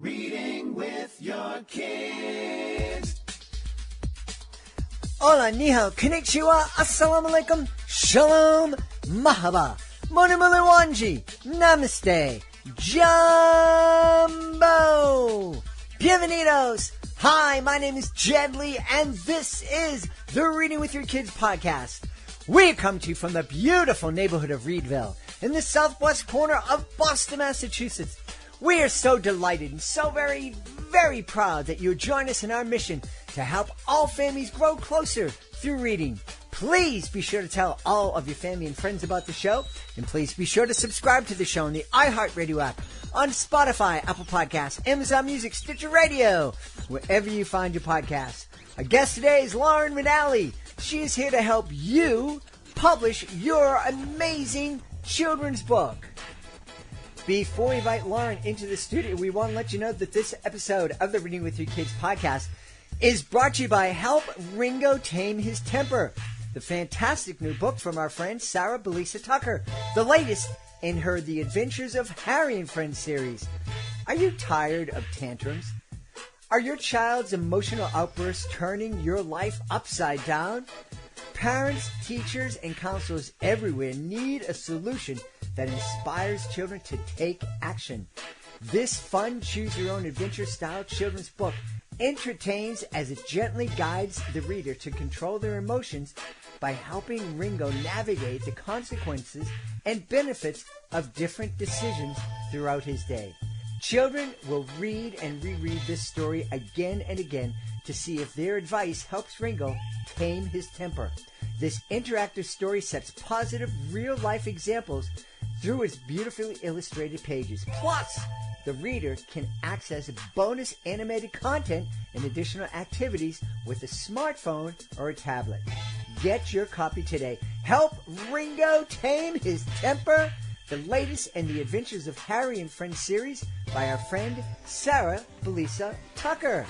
Reading with your kids. Hola, ni hao, konnichiwa, assalamu alaikum, shalom, mahaba, moni muli wanji, namaste, jumbo, bienvenidos. Hi, my name is Jed Lee, and this is the Reading with Your Kids podcast. We come to you from the beautiful neighborhood of Reedville, in the southwest corner of Boston, Massachusetts. We are so delighted and so very, very proud that you join us in our mission to help all families grow closer through reading. Please be sure to tell all of your family and friends about the show, and please be sure to subscribe to the show on the iHeartRadio app, on Spotify, Apple Podcasts, Amazon Music, Stitcher Radio, wherever you find your podcasts. Our guest today is Lauren Ranalli. She is here to help you publish your amazing children's book. Before we invite Lauren into the studio, we want to let you know that this episode of the Reading with Your Kids podcast is brought to you by Help Ringo Tame His Temper, the fantastic new book from our friend Sarah Belisa Tucker, the latest in her The Adventures of Harry and Friends series. Are you tired of tantrums? Are your child's emotional outbursts turning your life upside down? Parents, teachers, and counselors everywhere need a solution that inspires children to take action. This fun, choose-your-own-adventure-style children's book entertains as it gently guides the reader to control their emotions by helping Ringo navigate the consequences and benefits of different decisions throughout his day. Children will read and reread this story again and again to see if their advice helps Ringo tame his temper. This interactive story sets positive, real-life examples through its beautifully illustrated pages. Plus, the reader can access bonus animated content and additional activities with a smartphone or a tablet. Get your copy today. Help Ringo Tame His Temper, the latest in the Adventures of Harry and Friends series by our friend Sarah Belisa Tucker.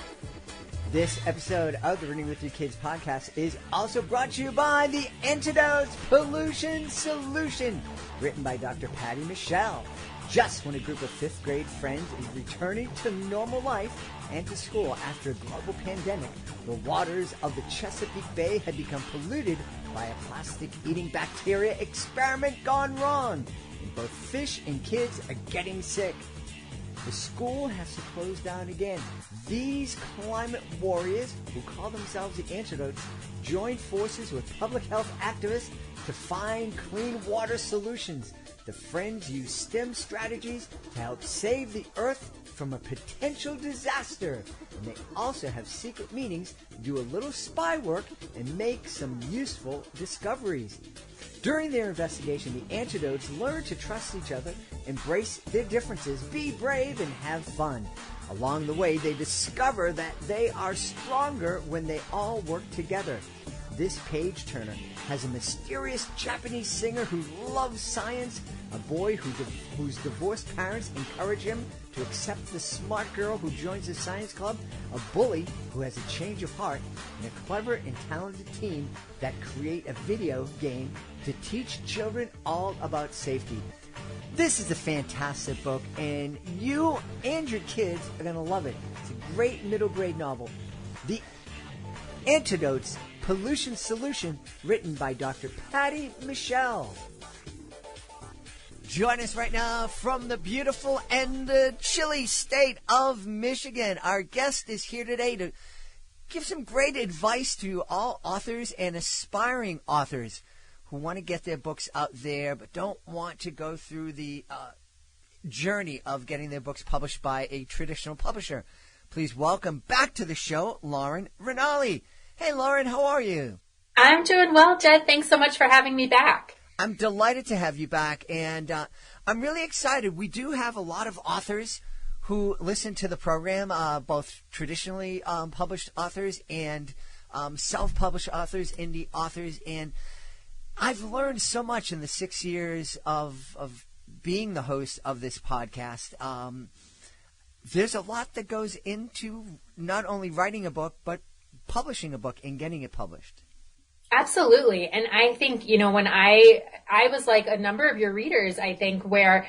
This episode of the Reading with Your Kids podcast is also brought to you by the Antidotes Pollution Solution, written by Dr. Patty Michelle. Just when a group of fifth grade friends is returning to normal life and to school after a global pandemic, the waters of the Chesapeake Bay had become polluted by a plastic-eating bacteria experiment gone wrong, and both fish and kids are getting sick. The school has to close down again. These climate warriors, who call themselves the Antidotes, joined forces with public health activists to find clean water solutions. The friends use STEM strategies to help save the Earth from a potential disaster. And they also have secret meetings, do a little spy work, and make some useful discoveries. During their investigation, the Antidotes learn to trust each other, embrace their differences, be brave, and have fun. Along the way, they discover that they are stronger when they all work together. This page-turner has a mysterious Japanese singer who loves science, a boy whose divorced parents encourage him to accept the smart girl who joins the science club, a bully who has a change of heart, and a clever and talented team that create a video game to teach children all about safety. This is a fantastic book, and you and your kids are going to love it. It's a great middle grade novel. The Antidotes Pollution Solution, written by Dr. Patty Michelle. Join us right now from the beautiful and chilly state of Michigan. Our guest is here today to give some great advice to all authors and aspiring authors who want to get their books out there but don't want to go through the journey of getting their books published by a traditional publisher. Please welcome back to the show, Lauren Ranalli. Hey, Lauren, how are you? I'm doing well, Jed. Thanks so much for having me back. I'm delighted to have you back, and I'm really excited. We do have a lot of authors who listen to the program, both traditionally published authors and self-published authors, indie authors, and I've learned so much in the 6 years of being the host of this podcast. There's a lot that goes into not only writing a book, but publishing a book and getting it published. Absolutely. And I think, when I was like a number of your readers, I think, where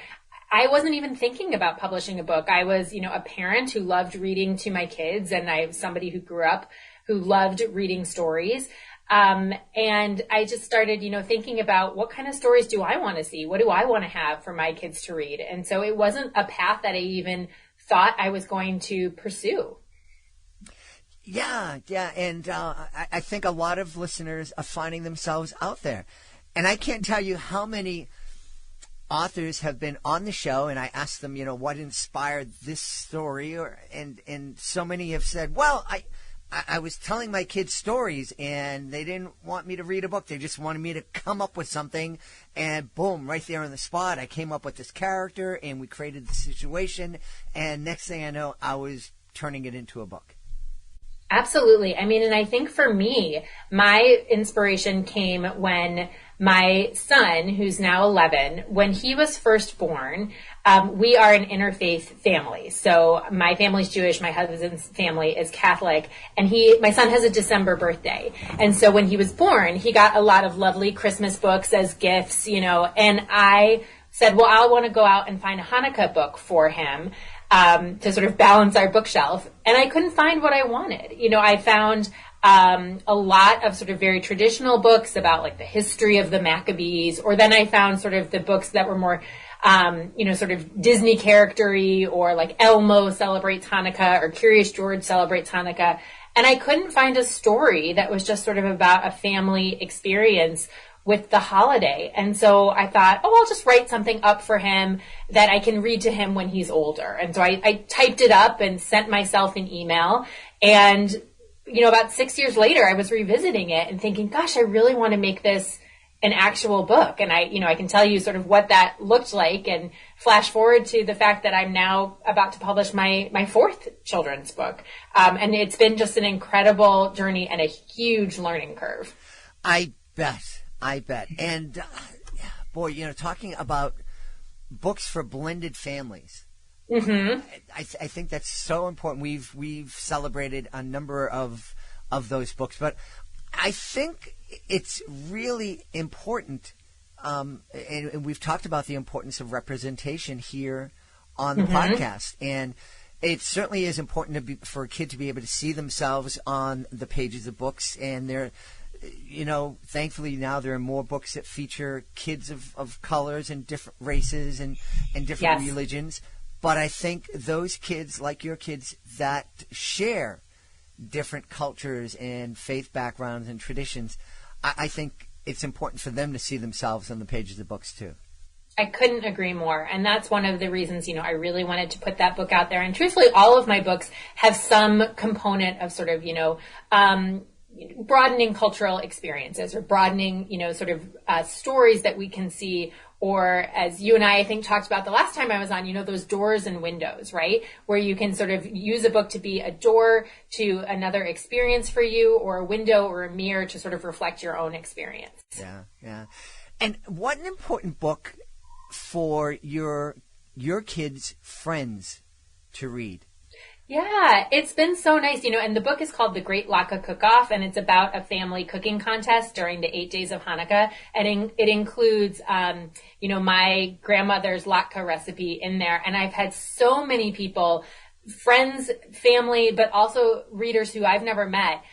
I wasn't even thinking about publishing a book. I was, a parent who loved reading to my kids, and I was somebody who grew up who loved reading stories. And I just started, thinking about what kind of stories do I want to see? What do I want to have for my kids to read? And so it wasn't a path that I even thought I was going to pursue. Yeah. And I think a lot of listeners are finding themselves out there. And I can't tell you how many authors have been on the show, and I asked them, what inspired this story, and so many have said, well, I was telling my kids stories, and they didn't want me to read a book. They just wanted me to come up with something, and boom, right there on the spot, I came up with this character, and we created the situation, and next thing I know, I was turning it into a book. Absolutely. I mean, and I think for me, my inspiration came when my son, who's now 11, when he was first born, we are an interfaith family. So my family's Jewish, my husband's family is Catholic, and my son has a December birthday. And so when he was born, he got a lot of lovely Christmas books as gifts, and I said, well, I want to go out and find a Hanukkah book for him. To sort of balance our bookshelf. And I couldn't find what I wanted. I found a lot of sort of very traditional books about like the history of the Maccabees, or then I found sort of the books that were more, sort of Disney character-y, or like Elmo celebrates Hanukkah, or Curious George celebrates Hanukkah. And I couldn't find a story that was just sort of about a family experience with the holiday. And so I thought, I'll just write something up for him that I can read to him when he's older. And so I typed it up and sent myself an email. And, about 6 years later, I was revisiting it and thinking, gosh, I really want to make this an actual book. And I can tell you sort of what that looked like, and flash forward to the fact that I'm now about to publish my fourth children's book. And it's been just an incredible journey and a huge learning curve. I bet. And boy, talking about books for blended families, mm-hmm. I think that's so important. We've celebrated a number of those books, but I think it's really important, and we've talked about the importance of representation here on the mm-hmm. podcast, and it certainly is important for a kid to be able to see themselves on the pages of books, and they're thankfully now there are more books that feature kids of colors and different races and different yes. religions. But I think those kids, like your kids, that share different cultures and faith backgrounds and traditions, I think it's important for them to see themselves on the pages of books too. I couldn't agree more. And that's one of the reasons, I really wanted to put that book out there. And truthfully, all of my books have some component of sort of, broadening cultural experiences, or broadening, sort of stories that we can see, or as you and I think talked about the last time I was on, those doors and windows, right? Where you can sort of use a book to be a door to another experience for you, or a window or a mirror to sort of reflect your own experience. Yeah. And what an important book for your kids' friends to read. Yeah, it's been so nice, and the book is called The Great Latke Cook-Off, and it's about a family cooking contest during the 8 days of Hanukkah, and it includes, my grandmother's latke recipe in there, and I've had so many people, friends, family, but also readers who I've never met,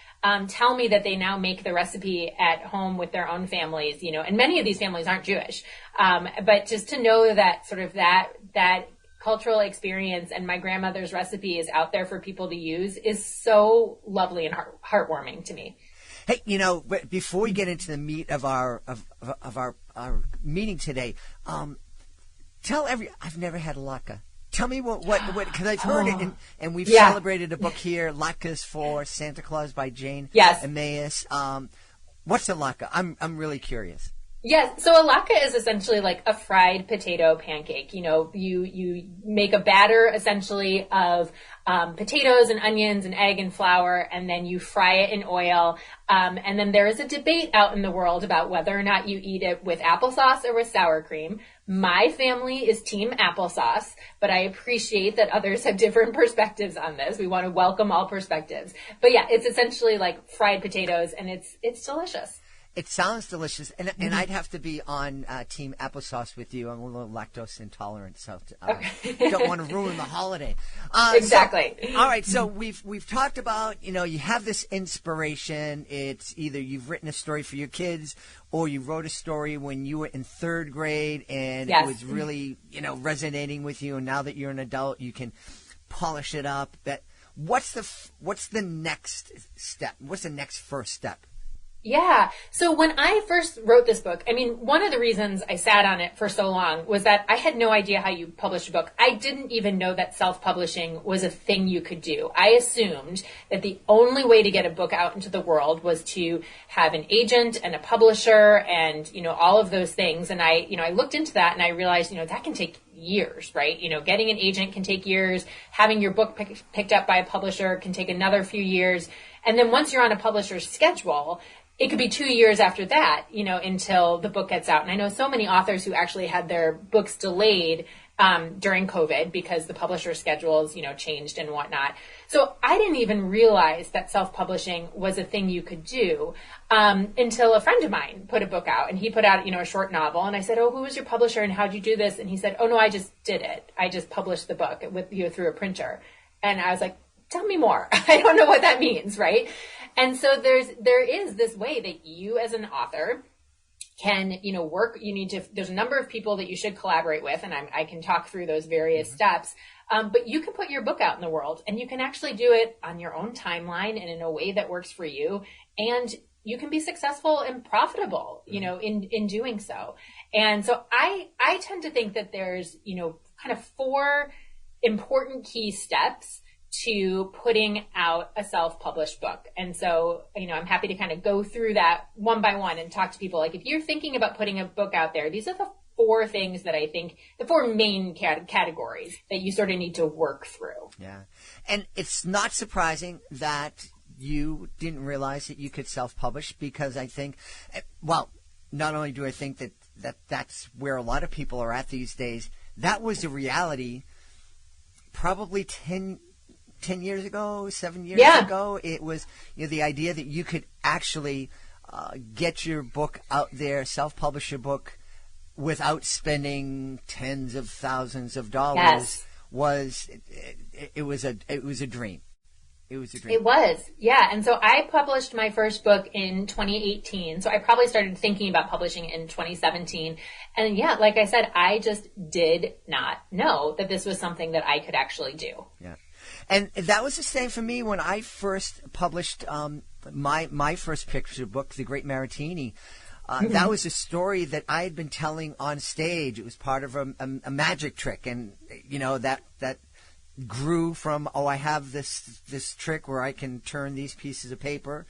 tell me that they now make the recipe at home with their own families, and many of these families aren't Jewish, but just to know that sort of that cultural experience and my grandmother's recipe is out there for people to use is so lovely and heartwarming to me. Hey, before we get into the meat of our meeting today, I've never had a latke. Tell me what because I've heard it, and we've celebrated a book here, Latkes for Santa Claus by Jane Emmaus. What's a latke? I'm really curious. Yes, so a latke is essentially like a fried potato pancake. You make a batter essentially of potatoes and onions and egg and flour, and then you fry it in oil. And then there is a debate out in the world about whether or not you eat it with applesauce or with sour cream. My family is team applesauce, but I appreciate that others have different perspectives on this. We want to welcome all perspectives. But yeah, it's essentially like fried potatoes, and it's delicious. It sounds delicious, and I'd have to be on Team Applesauce with you. I'm a little lactose intolerant, so don't want to ruin the holiday. Exactly. All right, so we've talked about, you have this inspiration. It's either you've written a story for your kids, or you wrote a story when you were in third grade, and Yes. it was really resonating with you. And now that you're an adult, you can polish it up. But what's the next step? What's the next first step? Yeah. So when I first wrote this book, I mean, one of the reasons I sat on it for so long was that I had no idea how you published a book. I didn't even know that self-publishing was a thing you could do. I assumed that the only way to get a book out into the world was to have an agent and a publisher and, all of those things. And I looked into that and I realized, that can take years, right? Getting an agent can take years. Having your book picked up by a publisher can take another few years. And then once you're on a publisher's schedule, it could be 2 years after that, until the book gets out. And I know so many authors who actually had their books delayed during COVID because the publisher schedules, changed and whatnot. So I didn't even realize that self-publishing was a thing you could do until a friend of mine put a book out, and he put out, a short novel. And I said, "Oh, who was your publisher and how'd you do this?" And he said, "Oh, no, I just did it. I just published the book with through a printer." And I was like, "Tell me more." I don't know what that means, right? And so there is this way that you as an author can, work. There's a number of people that you should collaborate with, and I can talk through those various steps. But you can put your book out in the world, and you can actually do it on your own timeline and in a way that works for you. And you can be successful and profitable, in doing so. And so I tend to think that there's, kind of 4 important key steps to putting out a self-published book. And so, I'm happy to kind of go through that one by one and talk to people. Like, if you're thinking about putting a book out there, these are the 4 things that I think, the 4 main categories that you sort of need to work through. Yeah. And it's not surprising that you didn't realize that you could self-publish, because I think, not only do I think that's where a lot of people are at these days, that was the reality probably 10 years ago, 7 years ago. It was the idea that you could actually get your book out there, self-publish your book without spending tens of thousands of dollars. Yes. It was a dream. It was a dream. It was, yeah. And so I published my first book in 2018. So I probably started thinking about publishing in 2017. And yeah, like I said, I just did not know that this was something that I could actually do. Yeah. And that was the same for me when I first published my first picture book, The Great Maritini. That was a story that I had been telling on stage. It was part of a magic trick, and that grew from, I have this trick where I can turn these pieces of paper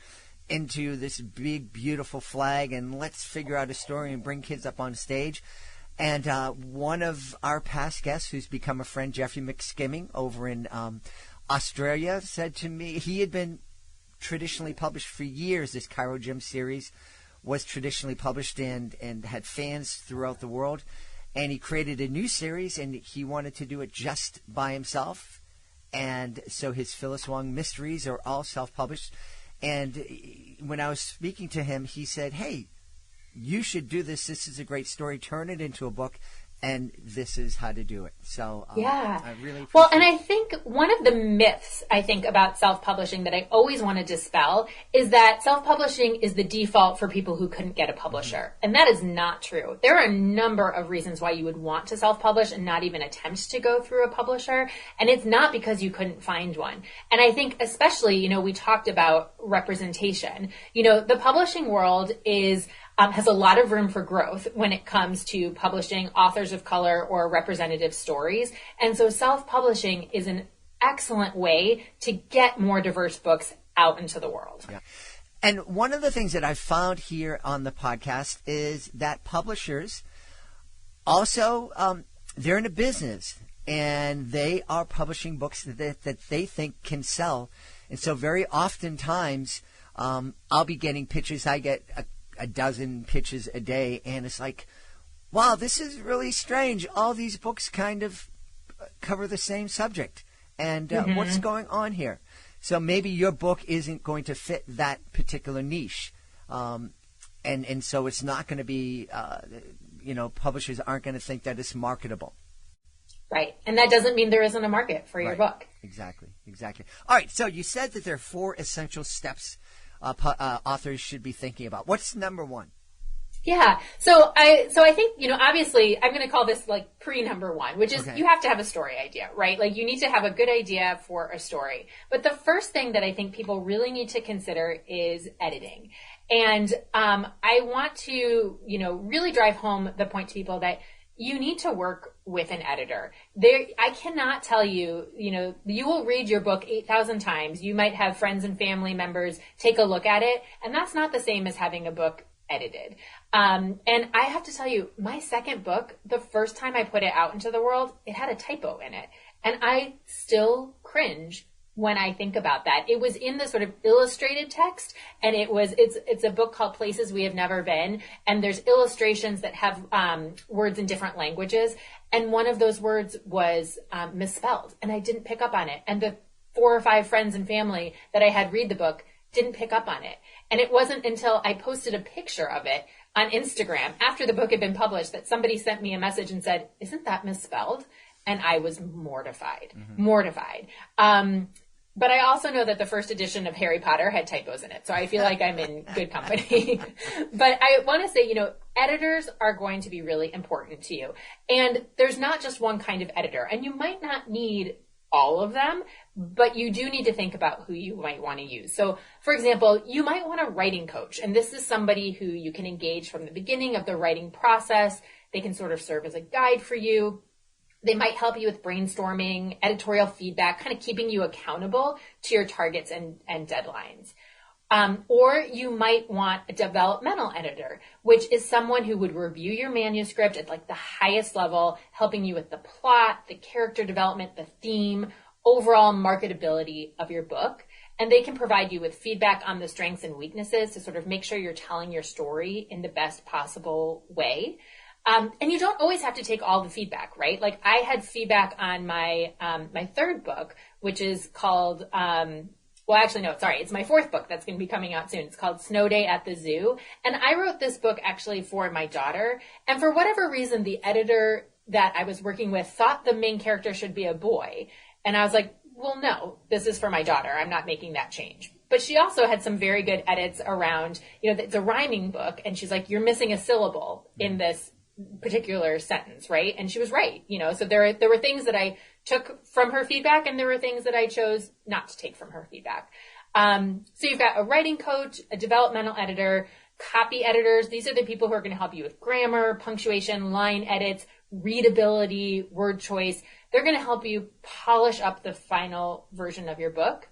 into this big, beautiful flag, and let's figure out a story and bring kids up on stage. And one of our past guests, who's become a friend, Jeffrey McSkimming, over in Australia, said to me, he had been traditionally published for years. This Cairo Gym series was traditionally published and had fans throughout the world. And he created a new series, and he wanted to do it just by himself. And so his Phyllis Wong mysteries are all self-published. And when I was speaking to him, he said, "Hey, you should do this. This is a great story. Turn it into a book, and this is how to do it." So I really well, and I think one of the myths I think about self-publishing that I always want to dispel is that self-publishing is the default for people who couldn't get a publisher. And that is not true. There are a number of reasons why you would want to self-publish and not even attempt to go through a publisher. And it's not because you couldn't find one. And I think especially, we talked about representation. The publishing world has a lot of room for growth when it comes to publishing authors of color or representative stories. And so self-publishing is an excellent way to get more diverse books out into the world. Yeah. And one of the things that I've found here on the podcast is that publishers also, they're in a business, and they are publishing books that they think can sell. And so very oftentimes, I'll be getting pitches. I get a dozen pitches a day, and it's like, wow, this is really strange. All these books kind of cover the same subject, and what's going on here? So maybe your book isn't going to fit that particular niche. And so it's not going to be, publishers aren't going to think that it's marketable. Right. And that doesn't mean there isn't a market for your book. Exactly. All right. So you said that there are 4 essential steps authors should be thinking about. What's number 1? Yeah. So I think, obviously I'm going to call this like number 1, which is you have to have a story idea, right? Like you need to have a good idea for a story. But the first thing that I think people really need to consider is editing. And I want to, really drive home the point to people that you need to work with an editor. I cannot tell you, you will read your book 8,000 times. You might have friends and family members take a look at it. And that's not the same as having a book edited. And I have to tell you, my second book, the first time I put it out into the world, it had a typo in it. And I still cringe when I think about that. It was in the sort of illustrated text, and it's a book called Places We Have Never Been, and there's illustrations that have words in different languages, and one of those words was misspelled, and I didn't pick up on it. And the 4 or 5 friends and family that I had read the book didn't pick up on it. And it wasn't until I posted a picture of it on Instagram after the book had been published that somebody sent me a message and said, "Isn't that misspelled?" And I was mortified. But I also know that the first edition of Harry Potter had typos in it. So I feel like I'm in good company. But I want to say, editors are going to be really important to you. And there's not just one kind of editor. And you might not need all of them, but you do need to think about who you might want to use. So, for example, you might want a writing coach. And this is somebody who you can engage from the beginning of the writing process. They can sort of serve as a guide for you. They might help you with brainstorming, editorial feedback, kind of keeping you accountable to your targets and deadlines. Or you might want a developmental editor, which is someone who would review your manuscript at like the highest level, helping you with the plot, the character development, the theme, overall marketability of your book. And they can provide you with feedback on the strengths and weaknesses to sort of make sure you're telling your story in the best possible way. And you don't always have to take all the feedback, right? Like I had feedback on my third book, which is called, it's my 4th book that's going to be coming out soon. It's called Snow Day at the Zoo. And I wrote this book actually for my daughter. And for whatever reason, the editor that I was working with thought the main character should be a boy. And I was like, well, no, this is for my daughter. I'm not making that change. But she also had some very good edits around, it's a rhyming book. And she's like, you're missing a syllable in this particular sentence, right? And she was right, so there were things that I took from her feedback, and there were things that I chose not to take from her feedback. So you've got a writing coach, a developmental editor, copy editors. These are the people who are going to help you with grammar, punctuation, line edits, readability, word choice. They're going to help you polish up the final version of your book.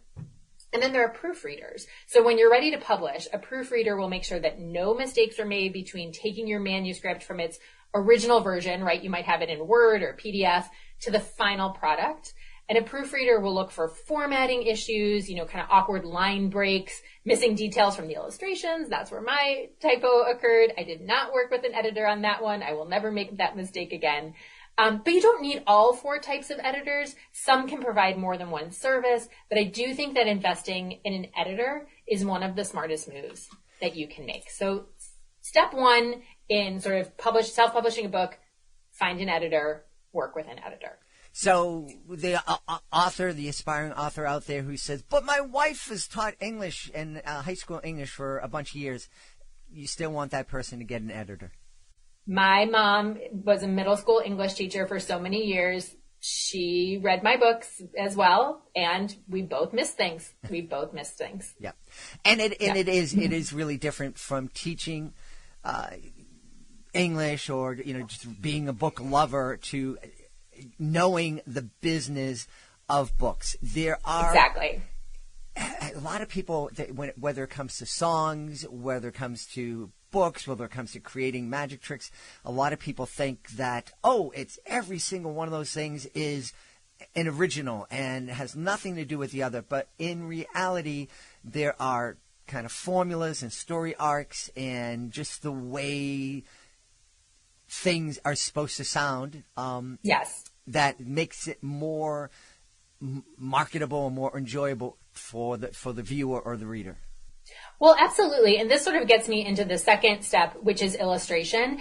And then there are proofreaders. So when you're ready to publish, a proofreader will make sure that no mistakes are made between taking your manuscript from its original version, right? You might have it in Word or PDF to the final product. And a proofreader will look for formatting issues, kind of awkward line breaks, missing details from the illustrations. That's where my typo occurred. I did not work with an editor on that one. I will never make that mistake again. But you don't need all 4 types of editors. Some can provide more than one service, but I do think that investing in an editor is one of the smartest moves that you can make. So step 1 in sort of self-publishing a book, find an editor, work with an editor. So the the aspiring author out there who says, but my wife has taught English and high school English for a bunch of years, you still want that person to get an editor? My mom was a middle school English teacher for so many years. She read my books as well, and we both missed things. Yeah. And it is really different from teaching English or, just being a book lover to knowing the business of books. There are exactly a lot of people that whether it comes to songs, whether it comes to books, whether it comes to creating magic tricks, a lot of people think that, it's every single one of those things is an original and has nothing to do with the other. But in reality, there are kind of formulas and story arcs and just the way things are supposed to sound. Yes. That makes it more marketable and more enjoyable for the viewer or the reader. Well, absolutely. And this sort of gets me into the second step, which is illustration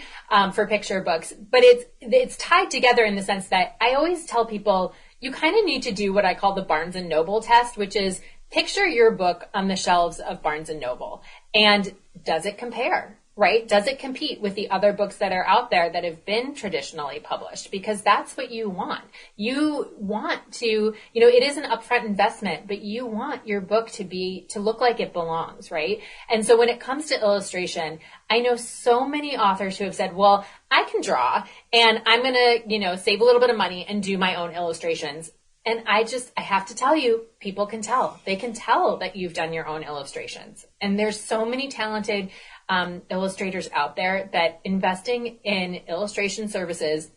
for picture books. But it's tied together in the sense that I always tell people you kind of need to do what I call the Barnes and Noble test, which is picture your book on the shelves of Barnes and Noble. And does it compare? Right? Does it compete with the other books that are out there that have been traditionally published? Because that's what you want. You want to, it is an upfront investment, but you want your book to look like it belongs, right? And so when it comes to illustration, I know so many authors who have said, well, I can draw and I'm going to, save a little bit of money and do my own illustrations. And I have to tell you, people can tell. They can tell that you've done your own illustrations. And there's so many talented illustrators out there that investing in illustration services,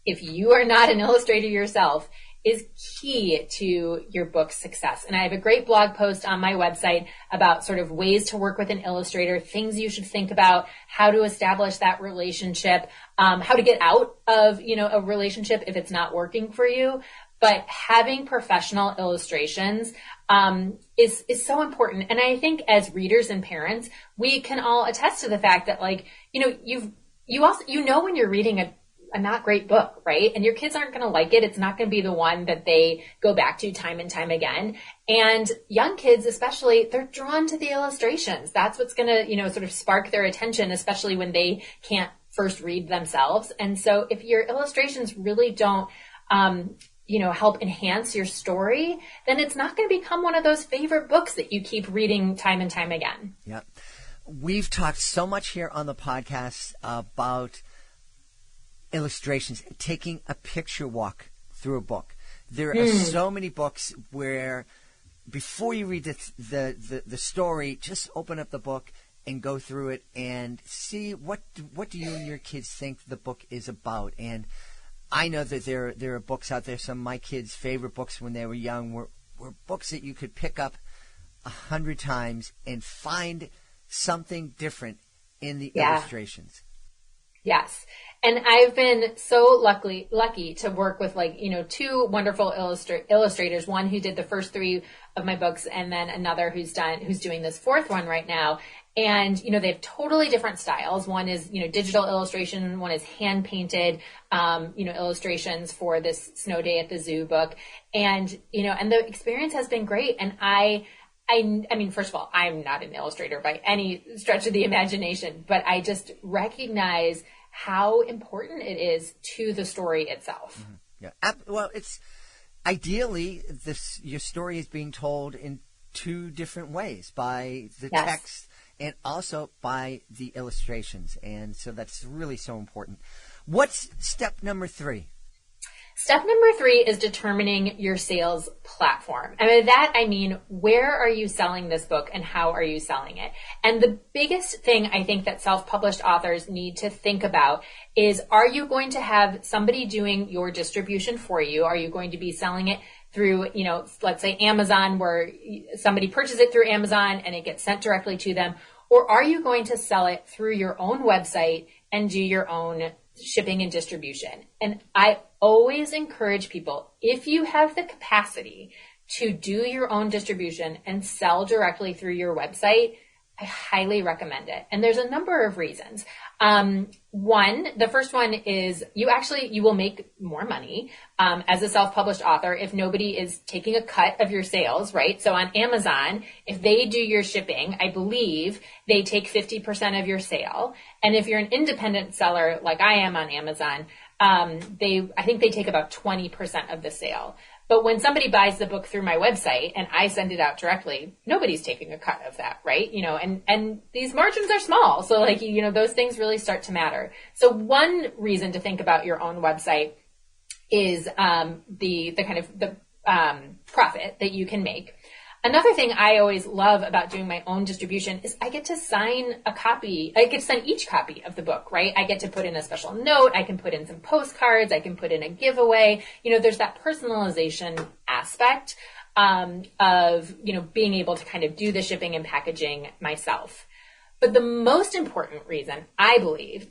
if you are not an illustrator yourself, is key to your book's success. And I have a great blog post on my website about sort of ways to work with an illustrator, things you should think about, how to establish that relationship, how to get out of, a relationship if it's not working for you. But having professional illustrations is so important. And I think as readers and parents, we can all attest to the fact that you also when you're reading a not great book, right? And your kids aren't going to like it. It's not going to be the one that they go back to time and time again. And young kids, especially, they're drawn to the illustrations. That's what's going to, sort of spark their attention, especially when they can't first read themselves. And so if your illustrations really don't, help enhance your story, then it's not going to become one of those favorite books that you keep reading time and time again. Yeah. We've talked so much here on the podcast about illustrations, taking a picture walk through a book. There are so many books where before you read the story, just open up the book and go through it and see what do you and your kids think the book is about. And I know that there are books out there. Some of my kids' favorite books when they were young were books that you could pick up 100 times and find something different in the illustrations. Yes. And I've been so lucky to work with two wonderful illustrators, one who did the first 3 of my books and then another who's doing this 4th one right now. And, they have totally different styles. One is, digital illustration. One is hand painted, illustrations for this Snow Day at the Zoo book. And, and the experience has been great. And I mean, first of all, I'm not an illustrator by any stretch of the imagination, but I just recognize how important it is to the story itself. Mm-hmm. Yeah. Well, it's ideally your story is being told in 2 different ways, by the text and also by the illustrations. And so that's really so important. What's step number 3? Step number 3 is determining your sales platform. And by that, I mean, where are you selling this book and how are you selling it? And the biggest thing I think that self-published authors need to think about is, are you going to have somebody doing your distribution for you? Are you going to be selling it through, let's say Amazon, where somebody purchases it through Amazon and it gets sent directly to them? Or are you going to sell it through your own website and do your own shipping and distribution? And I always encourage people, if you have the capacity to do your own distribution and sell directly through your website, I highly recommend it. And there's a number of reasons. The first one is you will make more money as a self-published author if nobody is taking a cut of your sales, right? So on Amazon, if they do your shipping, I believe they take 50% of your sale. And if you're an independent seller like I am on Amazon, I think they take about 20% of the sale. But when somebody buys the book through my website and I send it out directly, nobody's taking a cut of that, right? And these margins are small. So those things really start to matter. So one reason to think about your own website is, the kind of the profit that you can make. Another thing I always love about doing my own distribution is I get to sign a copy. I get to sign each copy of the book, right? I get to put in a special note. I can put in some postcards. I can put in a giveaway. There's that personalization aspect of, being able to kind of do the shipping and packaging myself. But the most important reason, I believe,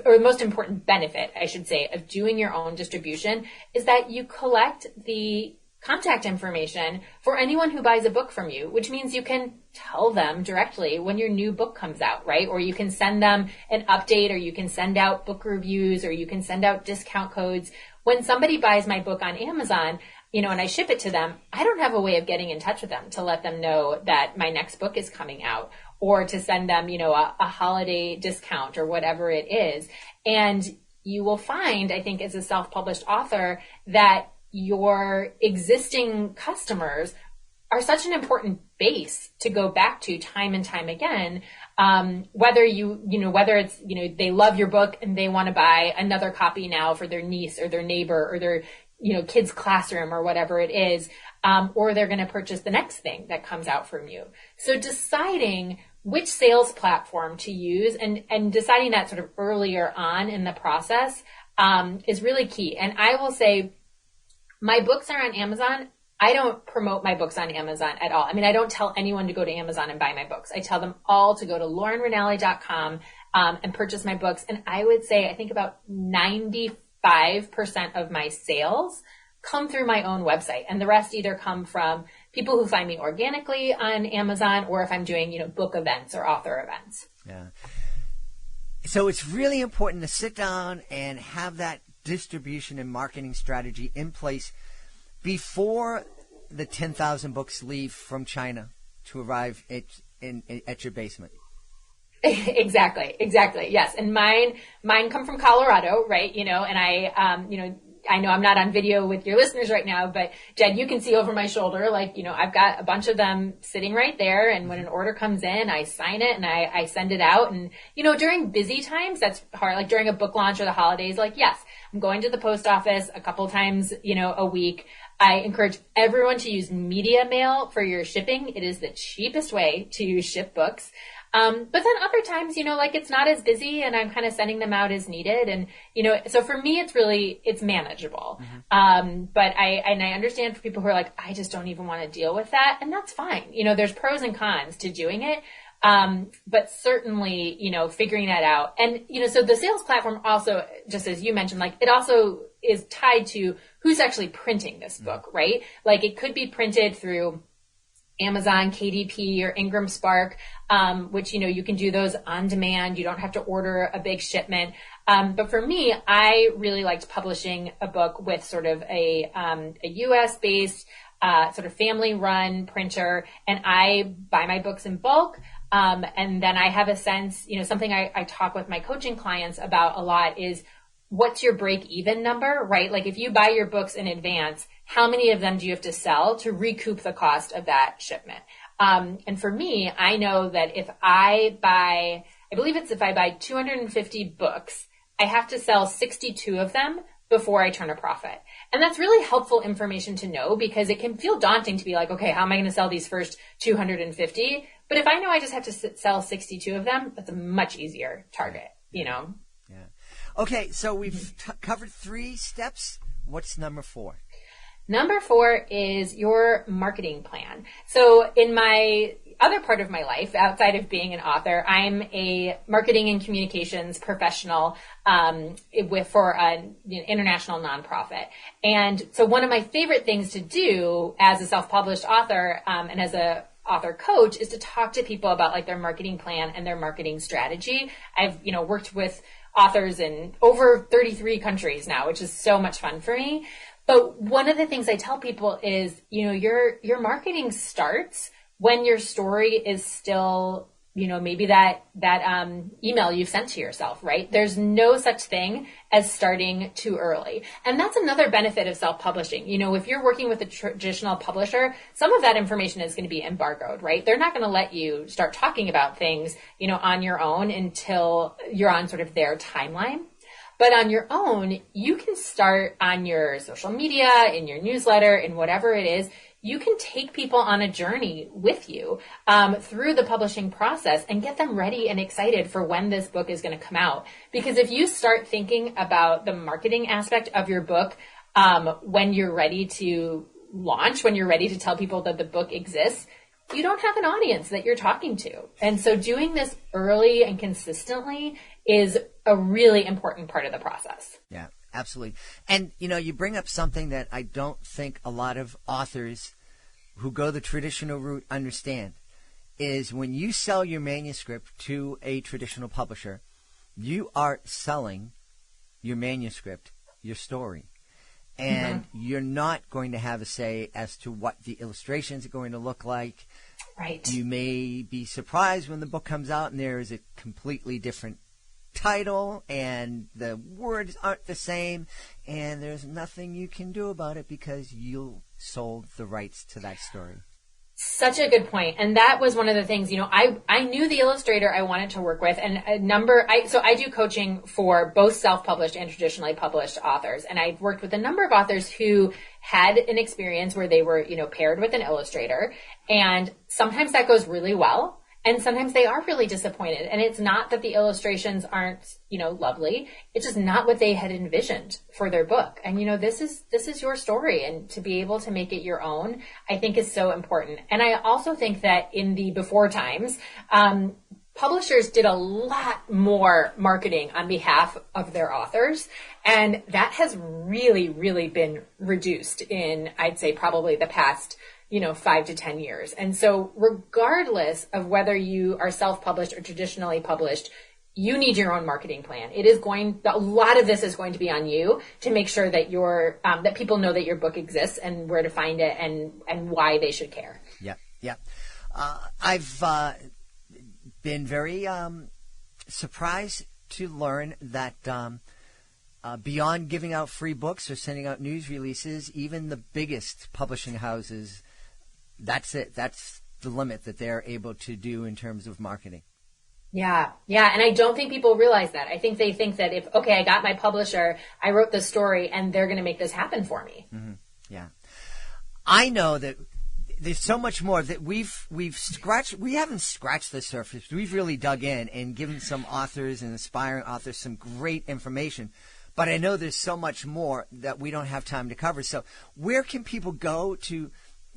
or most important benefit, I should say, of doing your own distribution is that you collect the contact information for anyone who buys a book from you, which means you can tell them directly when your new book comes out, right? Or you can send them an update, or you can send out book reviews, or you can send out discount codes. When somebody buys my book on Amazon, and I ship it to them, I don't have a way of getting in touch with them to let them know that my next book is coming out, or to send them, a holiday discount or whatever it is. And you will find, I think, as a self-published author, that your existing customers are such an important base to go back to time and time again. Whether it's, they love your book and they want to buy another copy now for their niece or their neighbor or their, kid's classroom or whatever it is, or they're going to purchase the next thing that comes out from you. So deciding which sales platform to use and deciding that sort of earlier on in the process, is really key. And I will say, my books are on Amazon. I don't promote my books on Amazon at all. I mean, I don't tell anyone to go to Amazon and buy my books. I tell them all to go to laurenranalli.com and purchase my books. And I would say, I think about 95% of my sales come through my own website. And the rest either come from people who find me organically on Amazon, or if I'm doing, book events or author events. Yeah. So it's really important to sit down and have that distribution and marketing strategy in place before the 10,000 books leave from China to arrive at your basement. Exactly. Yes. And mine come from Colorado, right? And I know I'm not on video with your listeners right now, but Jed, you can see over my shoulder, I've got a bunch of them sitting right there. And when an order comes in, I sign it and I send it out. And, during busy times, that's hard. Like during a book launch or the holidays, yes, I'm going to the post office a couple times, a week. I encourage everyone to use media mail for your shipping. It is the cheapest way to ship books. But then other times, it's not as busy and I'm kind of sending them out as needed. And, so for me, it's manageable. Mm-hmm. But I understand for people who are like, I just don't even want to deal with that. And that's fine. There's pros and cons to doing it. But certainly, figuring that out. And, so the sales platform also, just as you mentioned, it also is tied to who's actually printing this book, right? It could be printed through Amazon, KDP, or Ingram Spark, which, you can do those on demand. You don't have to order a big shipment. But for me, I really liked publishing a book with sort of a US based, sort of family run printer, and I buy my books in bulk. And then I have a sense, something I talk with my coaching clients about a lot is, what's your break even number, right? If you buy your books in advance, how many of them do you have to sell to recoup the cost of that shipment? And for me, I know that if I buy 250 books, I have to sell 62 of them before I turn a profit. And that's really helpful information to know, because it can feel daunting to be like, okay, how am I going to sell these first 250? But if I know I just have to sell 62 of them, that's a much easier target, Yeah. Okay, so we've covered 3 steps. What's number 4? Number 4 is your marketing plan. So in my other part of my life, outside of being an author, I'm a marketing and communications professional for an international nonprofit. And so one of my favorite things to do as a self-published author and as a author coach is to talk to people about their marketing plan and their marketing strategy. I've worked with authors in over 33 countries now, which is so much fun for me. But one of the things I tell people is, your marketing starts when your story is still, maybe that email you've sent to yourself, right? There's no such thing as starting too early. And that's another benefit of self-publishing. If you're working with a traditional publisher, some of that information is going to be embargoed, right? They're not going to let you start talking about things, on your own until you're on sort of their timeline. But on your own, you can start on your social media, in your newsletter, in whatever it is. You can take people on a journey with you through the publishing process and get them ready and excited for when this book is going to come out. Because if you start thinking about the marketing aspect of your book when you're ready to launch, when you're ready to tell people that the book exists, you don't have an audience that you're talking to. And so doing this early and consistently is a really important part of the process. Yeah. Absolutely. And, you bring up something that I don't think a lot of authors who go the traditional route understand, is when you sell your manuscript to a traditional publisher, you are selling your manuscript, your story. And you're not going to have a say as to what the illustrations are going to look like. Right. You may be surprised when the book comes out and there is a completely different title and the words aren't the same, and there's nothing you can do about it because you sold the rights to that story. Such a good point. And that was one of the things, I knew the illustrator I wanted to work with, and so I do coaching for both self-published and traditionally published authors. And I worked with a number of authors who had an experience where they were, paired with an illustrator. And sometimes that goes really well. And sometimes they are really disappointed. And it's not that the illustrations aren't, lovely. It's just not what they had envisioned for their book. And, this is your story. And to be able to make it your own, I think is so important. And I also think that in the before times, publishers did a lot more marketing on behalf of their authors. And that has really, really been reduced in, I'd say, probably the past 5 to 10 years. And so regardless of whether you are self-published or traditionally published, you need your own marketing plan. A lot of this is going to be on you to make sure that that people know that your book exists and where to find it and why they should care. Yeah. I've been very surprised to learn that beyond giving out free books or sending out news releases, even the biggest publishing houses, that's it. That's the limit that they're able to do in terms of marketing. Yeah. And I don't think people realize that. I think they think that I got my publisher, I wrote the story, and they're going to make this happen for me. Mm-hmm. Yeah. I know that there's so much more that we haven't scratched the surface. We've really dug in and given some authors and aspiring authors some great information. But I know there's so much more that we don't have time to cover. So where can people go to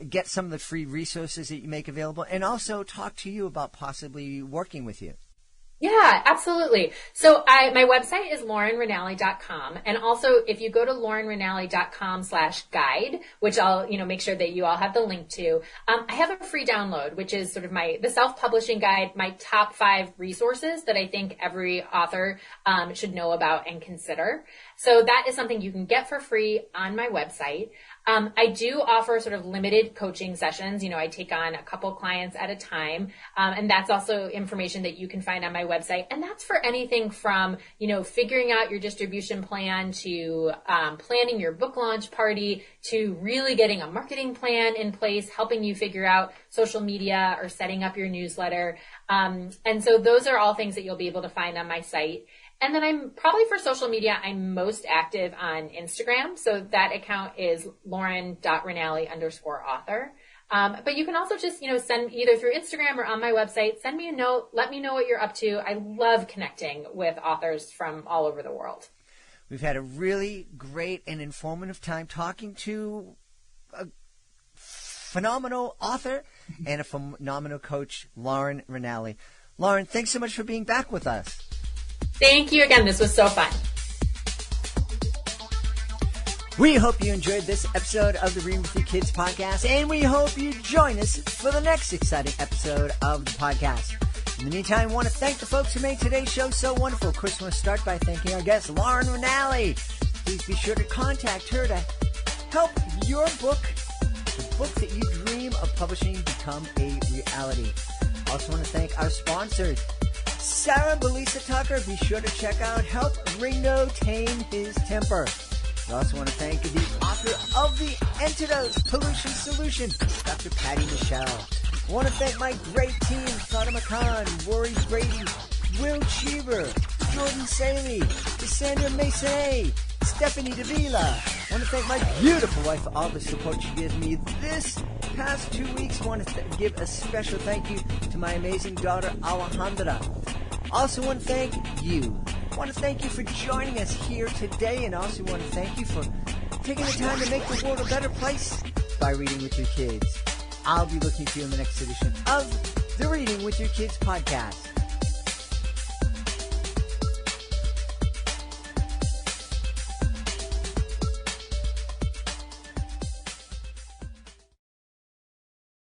get some of the free resources that you make available, and also talk to you about possibly working with you? Yeah, absolutely. So my website is laurenranalli.com. And also if you go to laurenranalli.com/guide, which I'll, make sure that you all have the link to, I have a free download, which is sort of the self-publishing guide, my top 5 resources that I think every author should know about and consider. So that is something you can get for free on my website. I do offer sort of limited coaching sessions. I take on a couple clients at a time. And that's also information that you can find on my website. And that's for anything from, figuring out your distribution plan to planning your book launch party to really getting a marketing plan in place, helping you figure out social media or setting up your newsletter. And so those are all things that you'll be able to find on my site. And then for social media, I'm most active on Instagram. So that account is lauren.ranalli_author. But you can also just, send either through Instagram or on my website, send me a note, let me know what you're up to. I love connecting with authors from all over the world. We've had a really great and informative time talking to a phenomenal author and a phenomenal coach, Lauren Ranalli. Lauren, thanks so much for being back with us. Thank you again. This was so fun. We hope you enjoyed this episode of the Reading with Your Kids podcast, and we hope you join us for the next exciting episode of the podcast. In the meantime, I want to thank the folks who made today's show so wonderful. Of course, I want to start by thanking our guest, Lauren Ranalli. Please be sure to contact her to help your book, the book that you dream of publishing, become a reality. Also want to thank our sponsors, Sarah Belisa Tucker. Be sure to check out Help Ringo Tame His Temper. I also want to thank the author of The Antidote Pollution Solution, Dr. Patty Michelle. I want to thank my great team, Fatima Khan, Rory Brady, Will Cheever, Jordan Saley, Cassandra Mason, Stephanie Davila. I want to thank my beautiful wife for all the support she gives me this past 2 weeks. I want to give a special thank you to my amazing daughter, Alejandra. Also want to thank you. I want to thank you for joining us here today, and also want to thank you for taking the time to make the world a better place by reading with your kids. I'll be looking for you in the next edition of the Reading with Your Kids podcast.